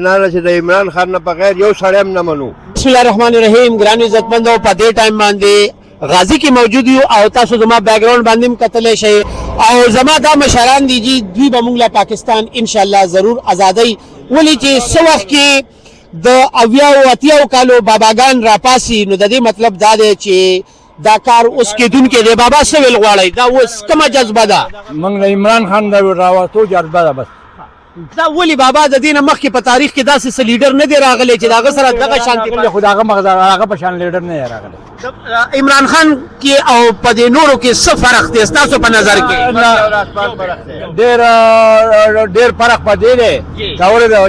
نه چې د عمران خان نه بغیر یو سړی هم نه منو. بسم الله الرحمن الرحیم. ګرانو عزتمندو، په دې ټایم باندې غازی کې موجود یو او تاسو زما بیک گراوند باندې هم کتلی شئ او زما دا مشران دي چې دوی به موږ له پاکستان انشاءالله ضرور ازادۍ ولې چې څه وخت کې د اویاو اتیاو کالو باباګان راپاسي، نو د دې مطلب دا دی چې دا کار اوس کېدونکی دی. بابا څه ویل غواړئ؟ دا اوس کومه جذبه ده؟ موږ د عمران خان د راوتو جذبه ده. بس دا ولې بابا د دې نه مخکې په تاریخ کې داسې څه لیډر نه دی راغلی چې د هغه سره دغه شانتې خو د هغه په شان لیډر نه دی راغلی. عمران خان کې او په دې نورو کې څه فرق دی ستاسو په نظر کې؟ ډېر فرق په دې دی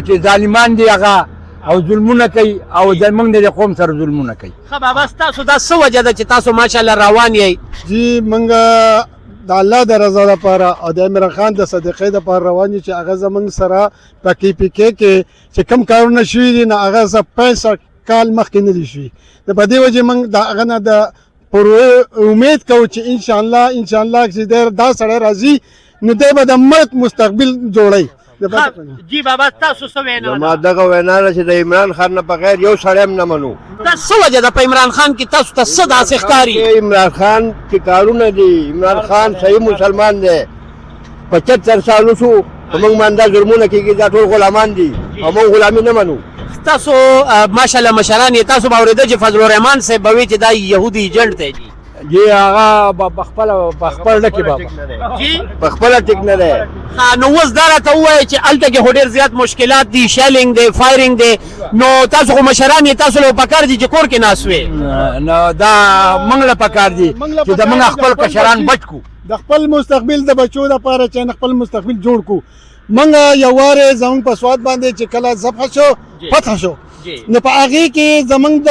چې ظالمان دي هغه او ظلمونه کوي او زموږ د قوم سره ظلمونه کوي. ښه بابا، ستاسو دا څه وجه ده چې تاسو ماشاءالله روان یئ؟ جی موږ د الله د رضا لپاره او د عمران خان د صدقې لپاره روان یو چې هغه زموږ سره په کې پی کې چې کم کارونه شوي دي نه هغه 65 کال مخکې نه دي شوي. د په دې وجه موږ د هغه نه د امید کوو چې انشاءالله چې دا سړی راځي نو دی به د مرګ مستقبل جوړوي. جی بابا، تاسو څه وینا؟ زما دغه وینا ده چې د عمران خان نه بغیر یو سړی هم نه منو. دا څه وجه ده په عمران خان کې تاسو ته څه داسې ښکاري؟ عمران خان چې کارونه دي، عمران خان صحیح مسلمان دی. 75 سالو شو موږ باندې ظلمونه کېږي، دا ټول غلامان دي او موږ غلامي نه منو. تاسو ماشاءالله مشران یې، تاسو به اورېده چې فضل الرحمن صاحب به وایي چې دا یهودي ایجنټ دی. جی هغه بخپل ډکې بابا جی بخپله ټیک نه دی. نو اوس دا راته ووایه چې هلته کې خو ډېر زیات مشکلات دي، شیلینګ دی، فایرینګ دی، نو تاسو خو مشران یې، تاسو له پکار دي چې کور کې ناست وې. نو دا موږ له پکار دي چې زموږ خپل کشران بچ کړو، د خپل مستقبل د بچو لپاره چې خپل مستقبل جوړ کړو. موږ یو واره زموږ په سواد باندې چې کله ذبح شو فتح شو نو په هغې کې زموږ د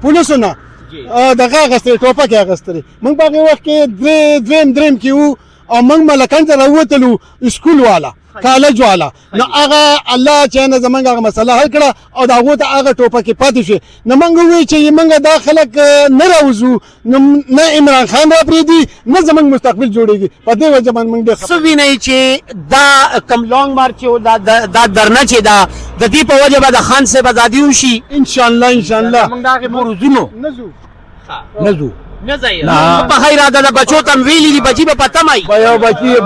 پولیسو نه دغه اخیستلې ټوپکې اخیستلې. موږ په هغې وخت کې درېم کې وو او موږ ملکان ته راووتلو اسکول والا کالج والا. نو هغه الله چې نه زموږ هغه مسله حل کړه او د هغو ته هغه ټوپکې پاتې شوې. نو موږ ووایو چې موږ دا خلک نه راوځو، نه عمران خان راپرېږدي نه زموږ مستقبل جوړېږي. په دې وجه باندې موږ څه وینئ چې دا کم لانګ مارچ و دا درنه چې دا د دې په وجه به د خان صاحب ازادي وشي؟ انشاءالله موږ د هغې په روزونو نه ځو. په ښه اراده ده، بچو ته هم ویلي دي، بچي به په تمه وي. په یو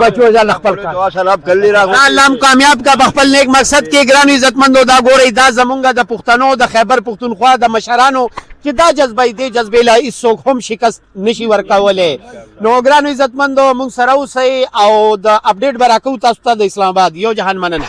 بچو ځان خپل کار دعا سلام کړلی راغلو. الله هم کامیاب کا په خپل نیک مقصد کې. ګرانو عزتمندو، دا ګورئ دا زمونږ د پښتنو د خیبر پښتونخوا د مشرانو چې دا جذبه دې جذبې له هېڅوک هم شکست نشي ورکولی. نو ګرانو عزتمندو، موږ سره اوسئ او د اپډیټ به راکوو تاسو ته د اسلام آباد. یو جهان مننه.